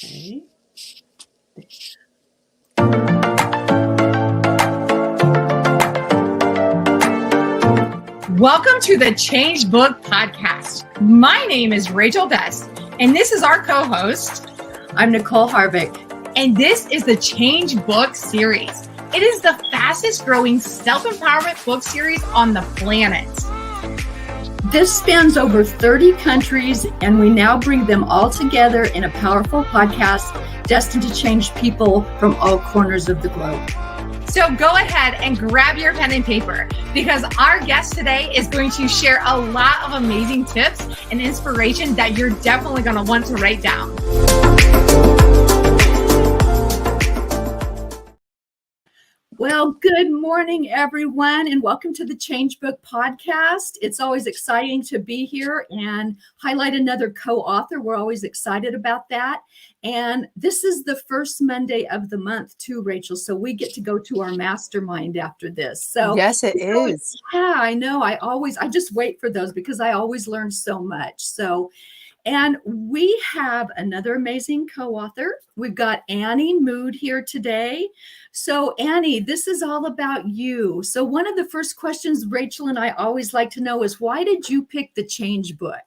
Okay. Welcome to the Change Book Podcast. My name is Rachel Best, and this is our co-host. I'm Nicole Harvick. And this is the Change Book series. It is the fastest growing self-empowerment book series on the planet. This spans over 30 countries, and we now bring them all together in a powerful podcast destined to change people from all corners of the globe. So go ahead and grab your pen and paper, because our guest today is going to share a lot of amazing tips and inspiration that you're definitely going to want to write down. Well, good morning, everyone, and welcome to the Change Book Podcast. It's always exciting to be here and highlight another co-author. We're always excited about that. And this is the first Monday of the month too, Rachel. So we get to go to our mastermind after this. So yes, it is. Yeah, I know. I just wait for those because I always learn so much. And we have another amazing co-author. We've got Annie Mood here today. So Annie, this is all about you. So one of the first questions Rachel and I always like to know is, why did you pick the Change Book?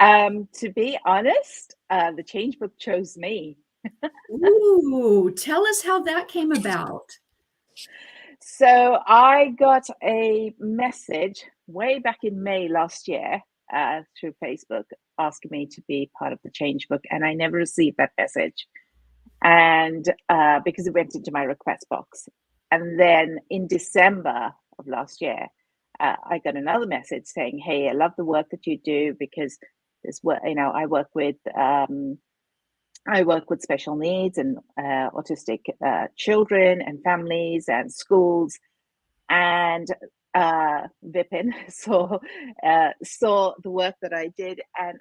To be honest, the Change Book chose me. Ooh, tell us how that came about. So I got a message way back in May last year through Facebook asking me to be part of the Change Book, and I never received that message, and because it went into my request box. And then in December of last year, I got another message saying, "Hey, I love the work that you do, because this work, I work with special needs and autistic children and families and schools." And Vipin saw the work that I did and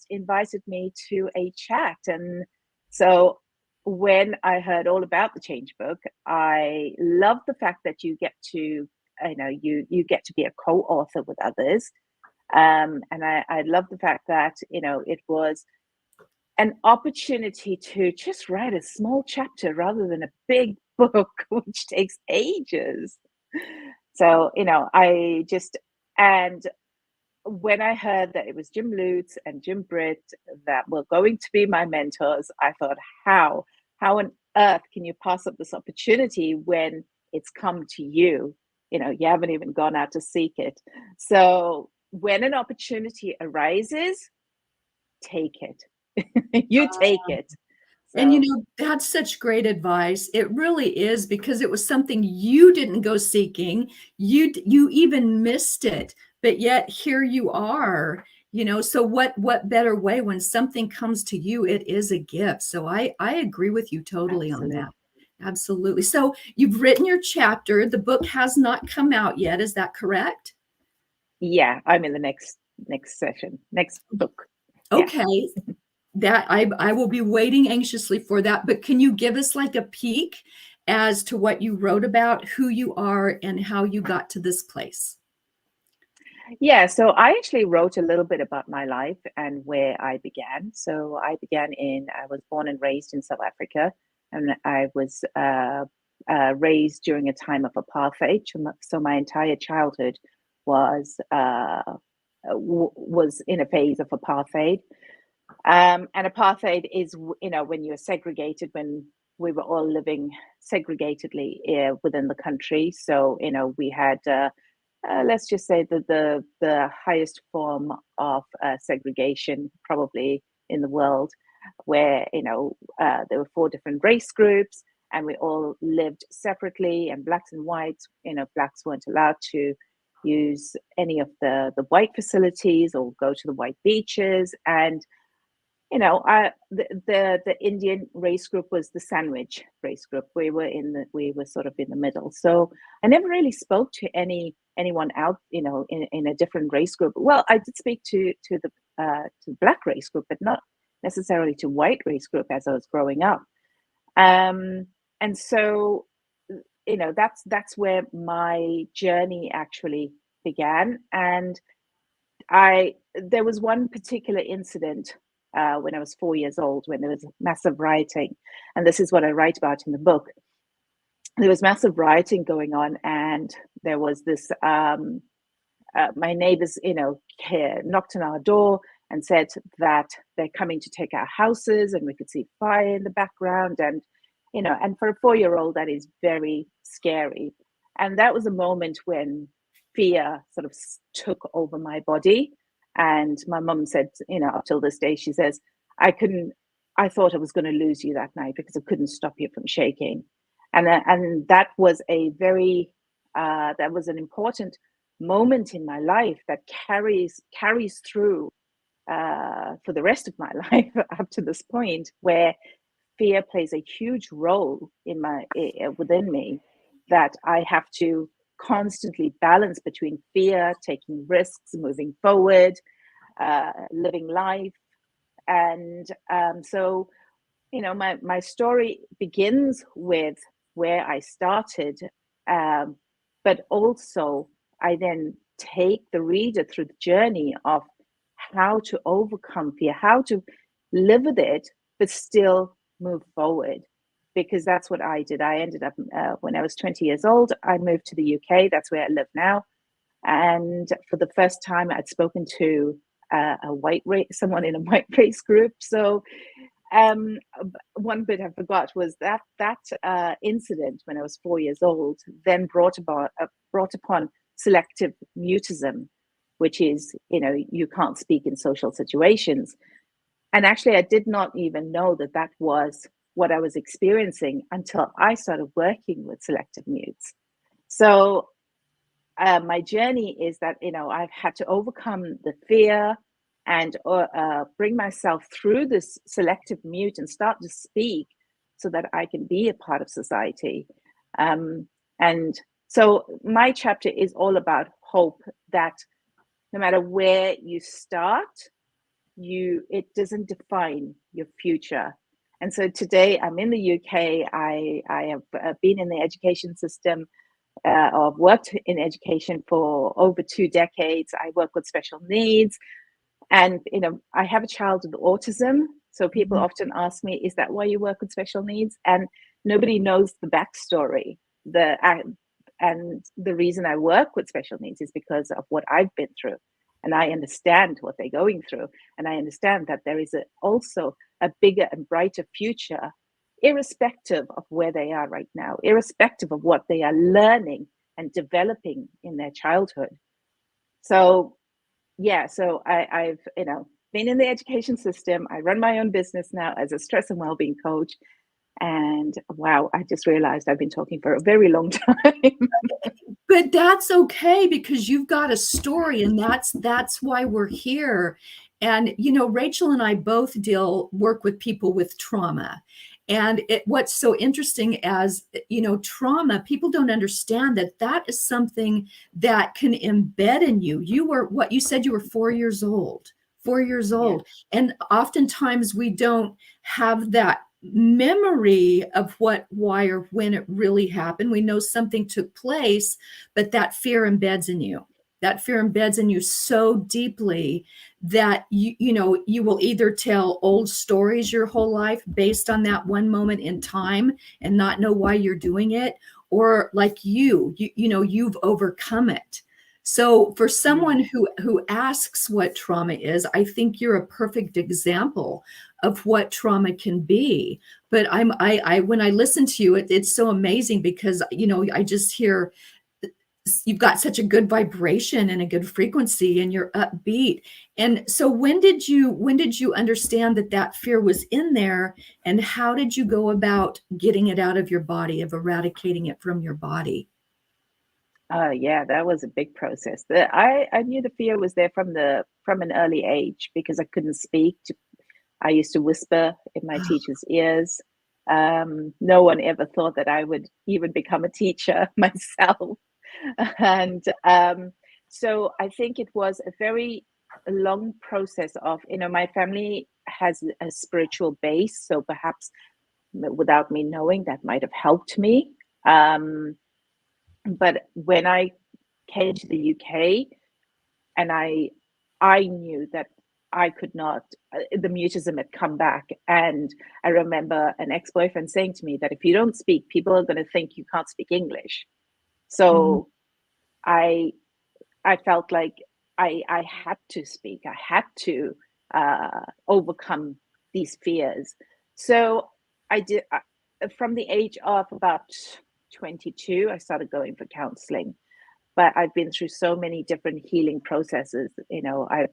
invited me to a chat. And so when I heard all about the Change Book, I love the fact that you get to, you get to be a co-author with others. And I love the fact that, it was an opportunity to just write a small chapter rather than a big book, which takes ages. So, and when I heard that it was Jim Lutz and Jim Britt that were going to be my mentors, I thought, how on earth can you pass up this opportunity when it's come to you? You haven't even gone out to seek it. So when an opportunity arises, take it. You take it. So. And that's such great advice. It really is, because it was something you didn't go seeking. You even missed it, but yet here you are. So what better way when something comes to you? It is a gift. So I agree with you totally on that. Absolutely. So you've written your chapter. The book has not come out yet. Is that correct? Yeah, I'm in the next book. Okay. Yeah. That I will be waiting anxiously for that. But can you give us like a peek as to what you wrote about, who you are, and how you got to this place? Yeah, so I actually wrote a little bit about my life and where I began. So I was born and raised in South Africa, and I was raised during a time of apartheid. So my entire childhood was in a phase of apartheid. And apartheid is, when you're segregated, when we were all living segregatedly within the country. So, we had, let's just say that the highest form of segregation probably in the world, where, there were 4 different race groups and we all lived separately, and blacks and whites, blacks weren't allowed to use any of the white facilities or go to the white beaches. And the Indian race group was the sandwich race group. We were sort of in the middle. So I never really spoke to anyone out, in a different race group. Well, I did speak to the black race group, but not necessarily to white race group as I was growing up. And so, that's where my journey actually began. And there was one particular incident when I was 4 years old, when there was massive rioting. And this is what I write about in the book. There was massive rioting going on, and there was this, my neighbors, knocked on our door and said that they're coming to take our houses, and we could see fire in the background. And, and for a 4-year-old, that is very scary. And that was a moment when fear sort of took over my body. And my mum said, up till this day, she says, I thought I was going to lose you that night because I couldn't stop you from shaking. And that was that was an important moment in my life that carries through for the rest of my life up to this point, where fear plays a huge role within me, that I have to constantly balance between fear, taking risks, moving forward, living life. And so, my story begins with where I started, but also I then take the reader through the journey of how to overcome fear, how to live with it, but still move forward. Because that's what I did. I ended up, when I was 20 years old, I moved to the UK. That's where I live now. And for the first time, I'd spoken to someone in a white race group. So one bit I forgot was that incident when I was 4 years old then brought upon selective mutism, which is, you can't speak in social situations. And actually, I did not even know that was what I was experiencing until I started working with selective mutes. So my journey is that, I've had to overcome the fear and bring myself through this selective mute and start to speak so that I can be a part of society. And so my chapter is all about hope, that no matter where you start, it doesn't define your future. And so today I'm in the UK. I have been in the education system. I've worked in education for over 2 decades. I work with special needs. And, I have a child with autism. So people often ask me, is that why you work with special needs? And nobody knows the backstory. And the reason I work with special needs is because of what I've been through. And I understand what they're going through. And I understand that there is also a bigger and brighter future, irrespective of where they are right now, irrespective of what they are learning and developing in their childhood. So, so I've been in the education system. I run my own business now as a stress and wellbeing coach. And wow, I just realized I've been talking for a very long time. But that's okay, because you've got a story, and that's why we're here. And Rachel and I both work with people with trauma. And what's so interesting, as trauma, people don't understand that is something that can embed in you. You were, what you said, you were 4 years old. 4 years old. Yeah. And oftentimes we don't have that memory of why or when it really happened. We know something took place, but that fear embeds in you. That fear embeds in you so deeply that you will either tell old stories your whole life based on that one moment in time and not know why you're doing it, or like you've overcome it. So for someone who asks what trauma is, I think you're a perfect example of what trauma can be. But I when I listen to you, it's so amazing, because I just hear you've got such a good vibration and a good frequency, and you're upbeat. And so when did you understand that fear was in there, and how did you go about getting it out of your body, of eradicating it from your body? That was a big process. I knew the fear was there from an early age, because I couldn't speak. I used to whisper in my teacher's ears. No one ever thought that I would even become a teacher myself. And so I think it was a very long process of, my family has a spiritual base. So perhaps without me knowing, that might have helped me. But when I came to the UK, and I knew that I could not, the mutism had come back. And I remember an ex-boyfriend saying to me that if you don't speak, people are going to think you can't speak English. So I felt like I had to speak. I had to overcome these fears. So I did. From the age of about 22, I started going for counseling. But I've been through so many different healing processes. You know, I've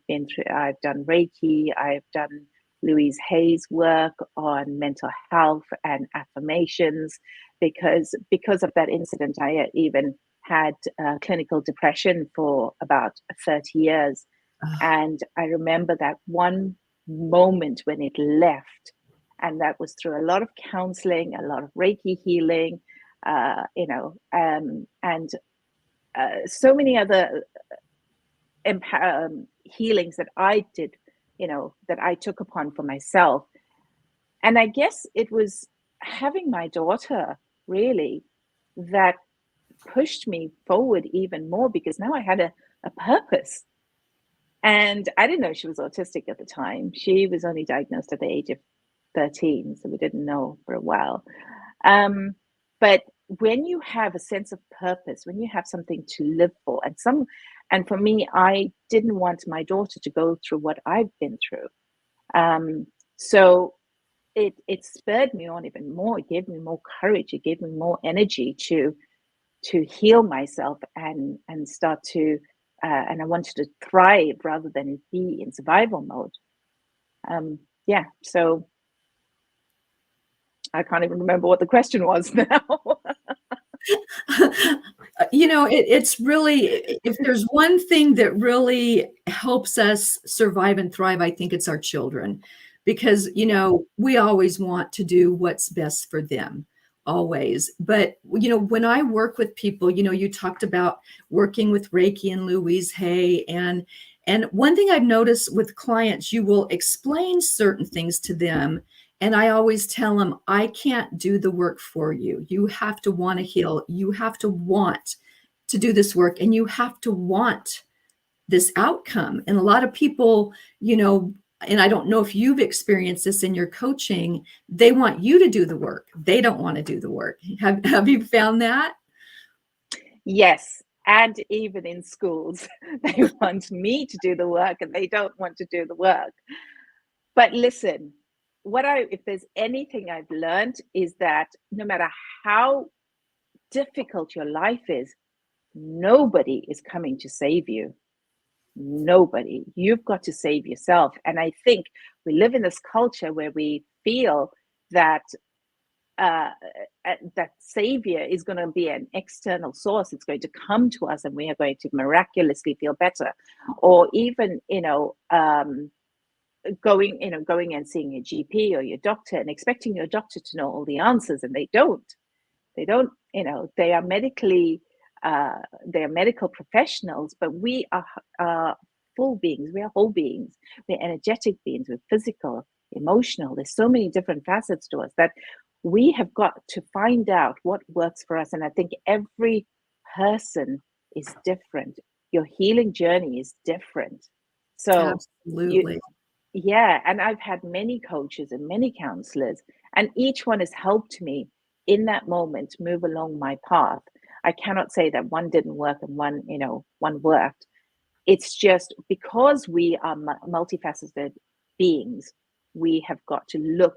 done Reiki, I've done Louise Hay's work on mental health and affirmations, because of that incident, I even had clinical depression for about 30 years. And I remember that one moment when it left, and that was through a lot of counseling, a lot of Reiki healing, and so many other healings that I did, that I took upon for myself. And I guess it was having my daughter really that pushed me forward even more, because now I had a purpose. And I didn't know she was autistic at the time. She was only diagnosed at the age of 13, so we didn't know for a while. But when you have a sense of purpose, when you have something to live for, and for me, I didn't want my daughter to go through what I've been through. So it spurred me on even more. It gave me more courage. It gave me more energy to heal myself and start to, and I wanted to thrive rather than be in survival mode. So I can't even remember what the question was now. It's really, if there's one thing that really helps us survive and thrive, I think it's our children, because, we always want to do what's best for them, always. But, when I work with people, you talked about working with Reiki and Louise Hay. And one thing I've noticed with clients, you will explain certain things to them. And I always tell them, I can't do the work for you. You have to want to heal. You have to want to do this work, and you have to want this outcome. And a lot of people, and I don't know if you've experienced this in your coaching, they want you to do the work. They don't want to do the work. Have you found that? Yes. And even in schools, they want me to do the work and they don't want to do the work. But listen, if there's anything I've learned is that no matter how difficult your life is, nobody is coming to save you. Nobody. You've got to save yourself. And I think we live in this culture where we feel that that savior is going to be an external source. It's going to come to us and we are going to miraculously feel better. Or even, going and seeing your GP or your doctor and expecting your doctor to know all the answers, and they don't, they are medical professionals, but we are full beings. We are whole beings. We're energetic beings. We're physical, emotional. There's so many different facets to us that we have got to find out what works for us. And I think every person is different. Your healing journey is different. So absolutely. And I've had many coaches and many counselors, and each one has helped me in that moment move along my path. I cannot say that one didn't work and one worked. It's just because we are multifaceted beings, we have got to look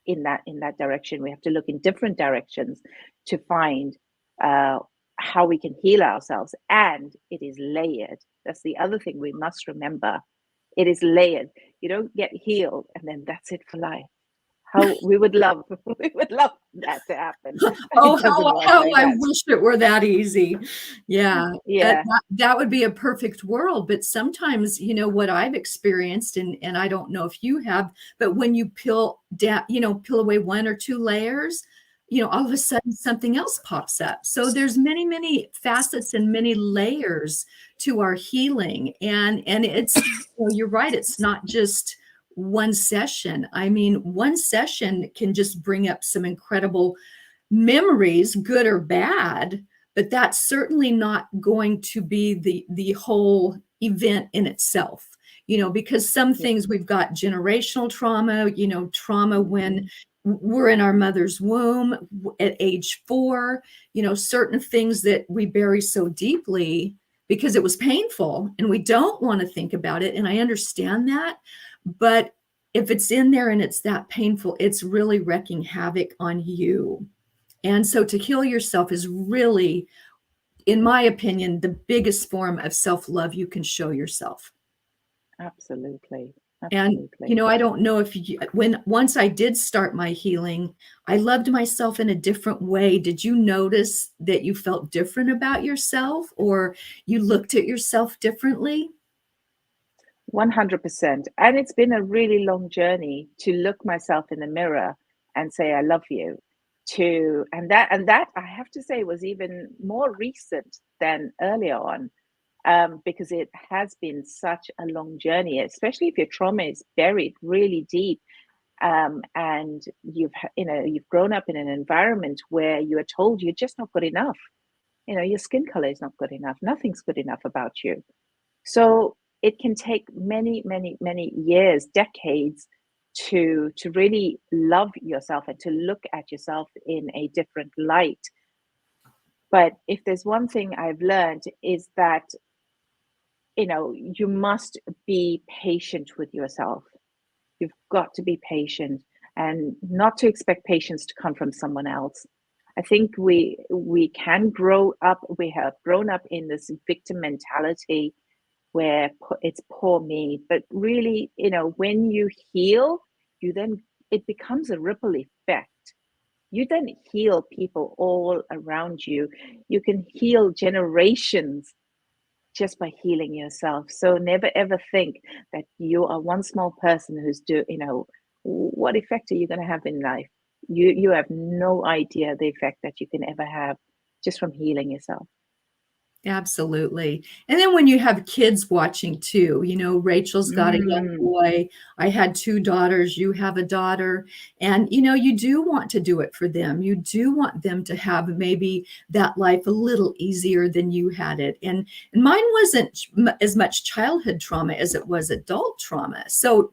in that direction. We have to look in different directions to find how we can heal ourselves. And it is layered. That's the other thing we must remember. It is layered. You don't get healed and then that's it for life. How we would love that to happen. How I wish it were that eeasy. Yeah. That would be a perfect world. But sometimes, what I've experienced, and I don't know if you have, but when you peel down, peel away one or two layers, all of a sudden something else pops up. So there's many, many facets and many layers to our healing. And it's, you're right. It's not just one session. I mean, one session can just bring up some incredible memories, good or bad, but that's certainly not going to be the whole event in itself. because some Yeah. things we've got generational trauma, trauma when we're in our mother's womb at age 4, certain things that we bury so deeply because it was painful and we don't want to think about it. And I understand that. But if it's in there and it's that painful, it's really wreaking havoc on you. And so to heal yourself is really, in my opinion, the biggest form of self-love you can show yourself. Absolutely. And, Absolutely. I don't know if once I did start my healing, I loved myself in a different way. Did you notice that you felt different about yourself, or you looked at yourself differently? 100%. And it's been a really long journey to look myself in the mirror and say, I love you. And that I have to say was even more recent than earlier on, because it has been such a long journey, especially if your trauma is buried really deep. And you've grown up in an environment where you are told you're just not good enough. Your skin color is not good enough. Nothing's good enough about you. So it can take many, many, many years, decades to really love yourself and to look at yourself in a different light. But if there's one thing I've learned is that, you must be patient with yourself. You've got to be patient and not to expect patience to come from someone else. I think we can grow up. We have grown up in this victim mentality where it's poor me. But really, when you heal, it becomes a ripple effect. You then heal people all around you. You can heal generations just by healing yourself. So never ever think that you are one small person who's what effect are you going to have in life? You have no idea the effect that you can ever have just from healing yourself. Absolutely. And then when you have kids watching too, Rachel's got a young boy. I had 2 daughters. You have a daughter. And, you do want to do it for them. You do want them to have maybe that life a little easier than you had it. And mine wasn't as much childhood trauma as it was adult trauma. So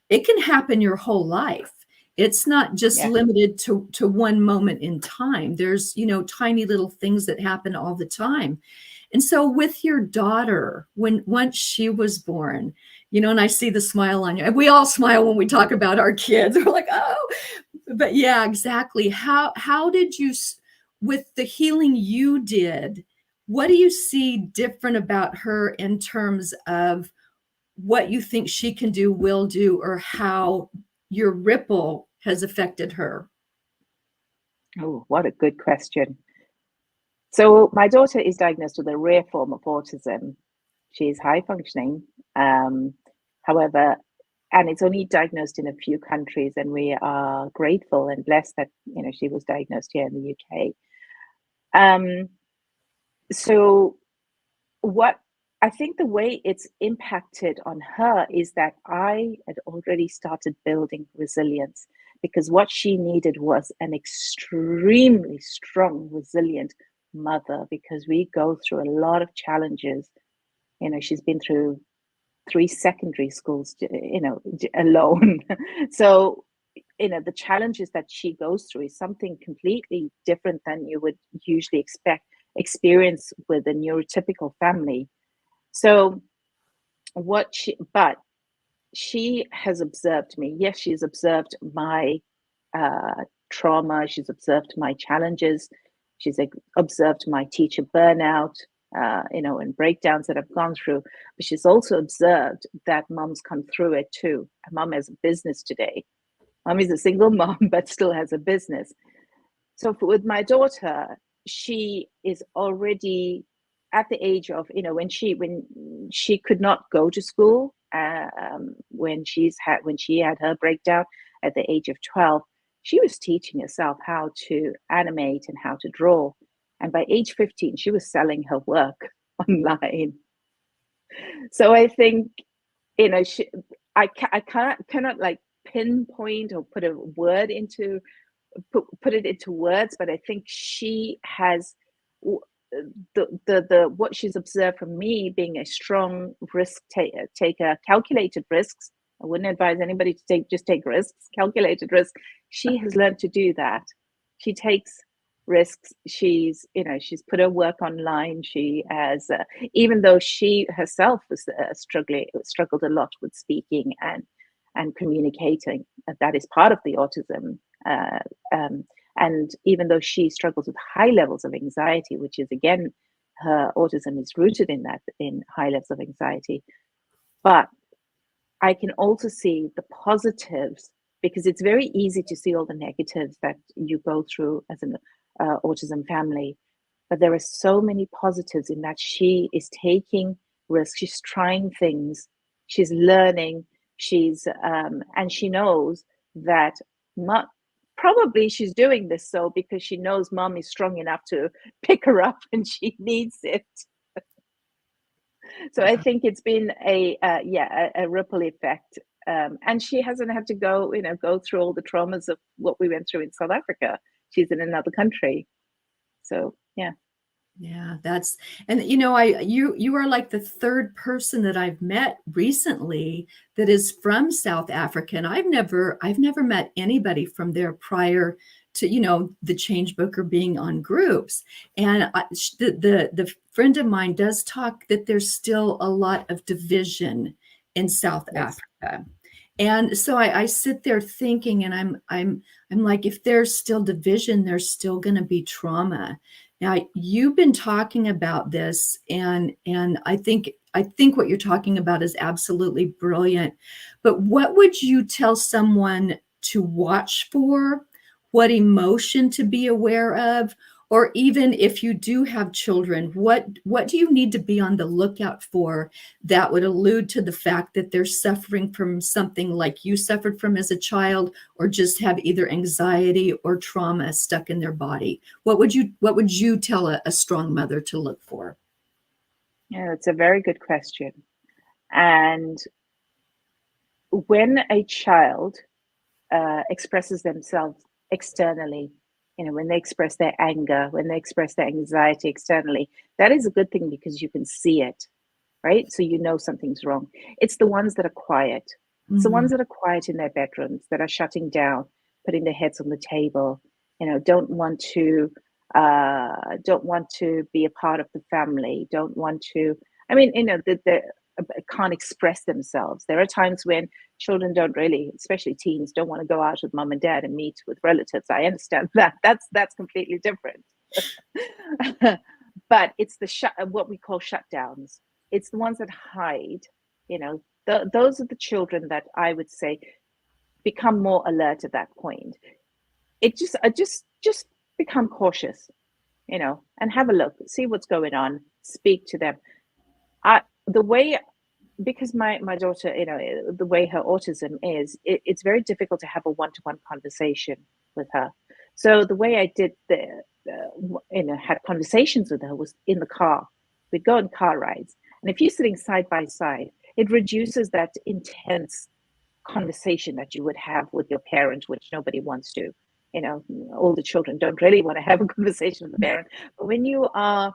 it can happen your whole life. It's not just Yeah. limited to one moment in time. There's, tiny little things that happen all the time. And so with your daughter, once she was born, and I see the smile on you. We all smile when we talk about our kids. We're like, oh, but yeah, exactly. How did you, with the healing you did, what do you see different about her in terms of what you think she can do, will do, or how your ripple has affected her? Oh, what a good question. So my daughter is diagnosed with a rare form of autism. She is high functioning. However, and it's only diagnosed in a few countries, and we are grateful and blessed that she was diagnosed here in the UK. So what I think the way it's impacted on her is that I had already started building resilience, because what she needed was an extremely strong, resilient mother, because we go through a lot of challenges. She's been through 3 secondary schools, alone. So, the challenges that she goes through is something completely different than you would usually experience with a neurotypical family. So but she has observed me. Yes, she's observed my trauma. She's observed my challenges. She's observed my teacher burnout, and breakdowns that I've gone through. But she's also observed that mom's come through it too. Mom has a business today. Mom is a single mom, but still has a business. So with my daughter, she is already at the age of, when she could not go to school, when she had her breakdown at the age of 12, she was teaching herself how to animate and how to draw. And by age 15, she was selling her work online. So I think, I cannot like pinpoint or put a word into put it into words, but I think she has the what she's observed from me being a strong risk taker, calculated risks. I wouldn't advise anybody to take risks, calculated risks. She has learned to do that. She takes risks. She's put her work online. She has, even though she herself was struggled a lot with speaking and communicating. That is part of the autism. And even though she struggles with high levels of anxiety, which is again, her autism is rooted in high levels of anxiety. But I can also see the positives, because it's very easy to see all the negatives that you go through as an autism family. But there are so many positives in that she is taking risks, she's trying things, she's learning, and she knows that probably she's doing this because she knows mom is strong enough to pick her up when she needs it. So I think it's been a ripple effect, and she hasn't had to go through all the traumas of what we went through in South Africa. She's in another country, so yeah. Yeah, you are like the third person that I've met recently that is from South Africa, and I've never met anybody from there prior to the Change Book or being on groups. And the friend of mine does talk that there's still a lot of division in South Africa. And so I sit there thinking, and I'm like, if there's still division, there's still going to be trauma. Now, you've been talking about this, and I think what you're talking about is absolutely brilliant. But what would you tell someone to watch for? What emotion to be aware of? Or even if you do have children, what do you need to be on the lookout for that would allude to the fact that they're suffering from something like you suffered from as a child, or just have either anxiety or trauma stuck in their body? What would you tell a strong mother to look for? Yeah, it's a very good question. And when a child expresses themselves externally, when they express their anger, when they express their anxiety externally, that is a good thing because you can see it, right? So something's wrong. It's the ones that are quiet. It's the ones that are quiet in their bedrooms, that are shutting down, putting their heads on the table, don't want to be a part of the family, can't express themselves. There are times when children don't really, especially teens, don't want to go out with mom and dad and meet with relatives. I understand that. That's completely different. But it's what we call shutdowns. It's the ones that hide. Those are the children that I would say become more alert at that point. It just become cautious, and have a look, see what's going on, speak to them. Because my daughter, the way her autism is, it's very difficult to have a one-to-one conversation with her. So the way I did had conversations with her was in the car. We'd go on car rides, and if you're sitting side by side, it reduces that intense conversation that you would have with your parent, which nobody wants to. All the children don't really want to have a conversation with the parent, but when you are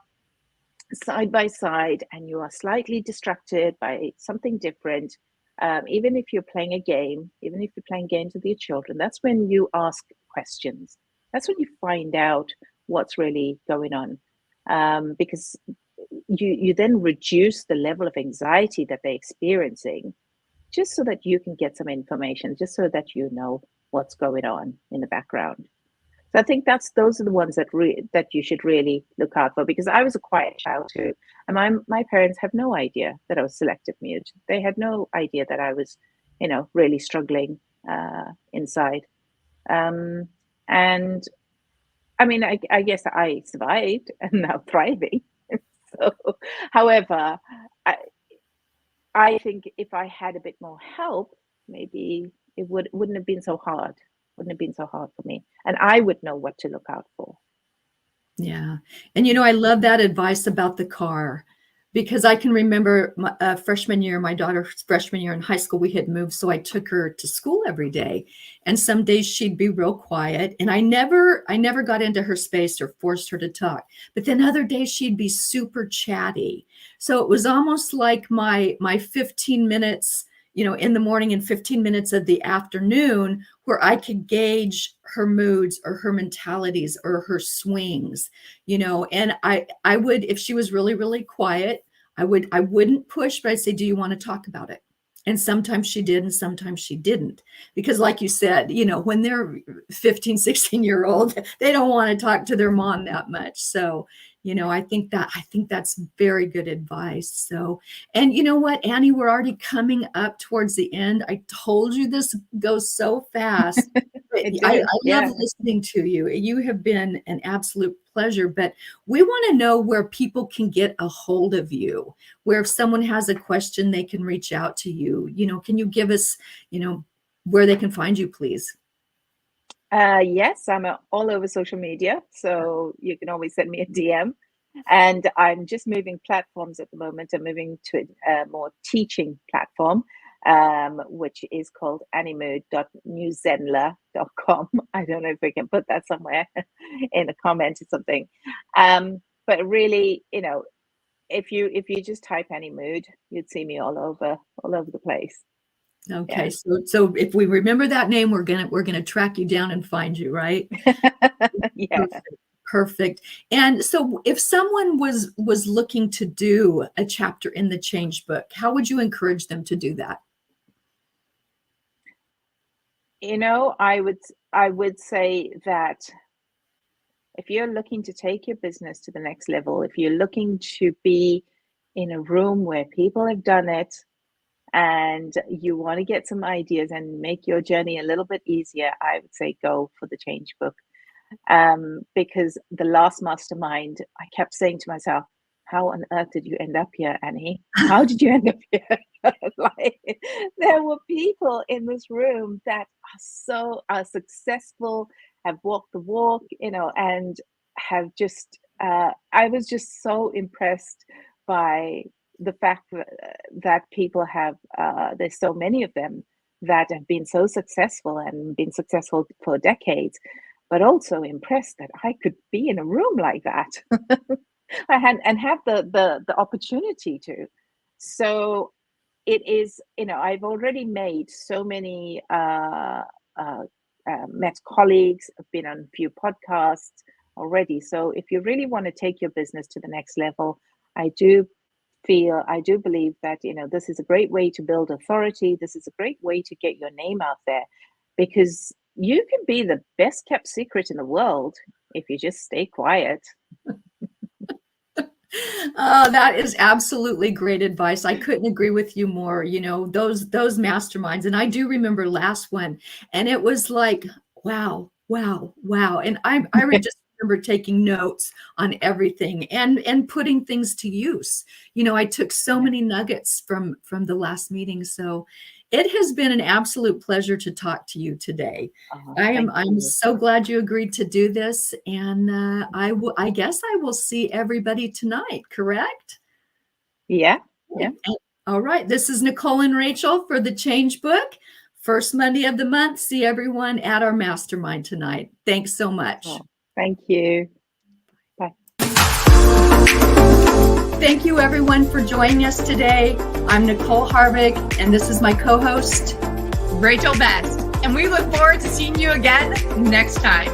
side by side and you are slightly distracted by something different, even if you're playing a game, even if you're playing games with your children, that's when you ask questions. That's when you find out what's really going on, because you then reduce the level of anxiety that they're experiencing, just so that you can get some information, just so that you know what's going on in the background. So I think those are the ones that you should really look out for, because I was a quiet child too, and my parents have no idea that I was selective mute. They had no idea that I was, really struggling inside. And I mean, I guess I survived and now thriving. So, however, I think if I had a bit more help, maybe it wouldn't have been so hard. Wouldn't have been so hard for me, and I would know what to look out for. Yeah. And I love that advice about the car. because I can remember my freshman year, my daughter's freshman year in high school, we had moved. So I took her to school every day. And some days she'd be real quiet. And I never got into her space or forced her to talk. But then other days she'd be super chatty. So it was almost like my 15 minutes, in the morning and 15 minutes of the afternoon, where I could gauge her moods or her mentalities or her swings, and I would, if she was really, really quiet, I wouldn't push, but I'd say, do you want to talk about it? And sometimes she did, and sometimes she didn't. Because like you said, when they're 15, 16-year-old, they don't want to talk to their mom that much. So, I think that's very good advice. So, and you know what, Annie, we're already coming up towards the end. I told you this goes so fast. I love listening to you. You have been an absolute pleasure, but we want to know where people can get a hold of you, where if someone has a question, they can reach out to you. Can you give us, where they can find you, please? Yes, I'm all over social media, so you can always send me a DM. And I'm just moving platforms at the moment. I'm moving to a more teaching platform, which is called animood.newzenler.com. I don't know if we can put that somewhere in a comment or something. But really, if you just type Animood, you'd see me all over the place. Okay, Yeah. so if we remember that name, we're gonna track you down and find you, right? Yeah. Perfect. And so if someone was looking to do a chapter in the Change Book, how would you encourage them to do that? I would say that if you're looking to take your business to the next level, if you're looking to be in a room where people have done it, and you want to get some ideas and make your journey a little bit easier, I would say go for the Change Book. Because the last mastermind, I kept saying to myself, how on earth did you end up here, Annie? How did you end up here? There were people in this room that are successful, have walked the walk, and have just, I was just so impressed by the fact that people have, there's so many of them that have been so successful and been successful for decades, but also impressed that I could be in a room like that. I had and have the opportunity to. So it is, I've already made so many, met colleagues, I've been on a few podcasts already. So if you really want to take your business to the next level, I do believe that, this is a great way to build authority. This is a great way to get your name out there, because you can be the best kept secret in the world if you just stay quiet. Oh, that is absolutely great advice. I couldn't agree with you more. Those masterminds, and I do remember last one, and it was like, wow. And I just remember taking notes on everything and putting things to use. I took so many nuggets from the last meeting. So it has been an absolute pleasure to talk to you today. I'm so glad you agreed to do this. And I guess I will see everybody tonight, correct? Yeah. All right. This is Nicole and Rachel for the Change Book. First Monday of the month. See everyone at our mastermind tonight. Thanks so much. Oh, thank you. Bye. Thank you, everyone, for joining us today. I'm Nicole Harvick, and this is my co-host, Rachel Best. And we look forward to seeing you again next time.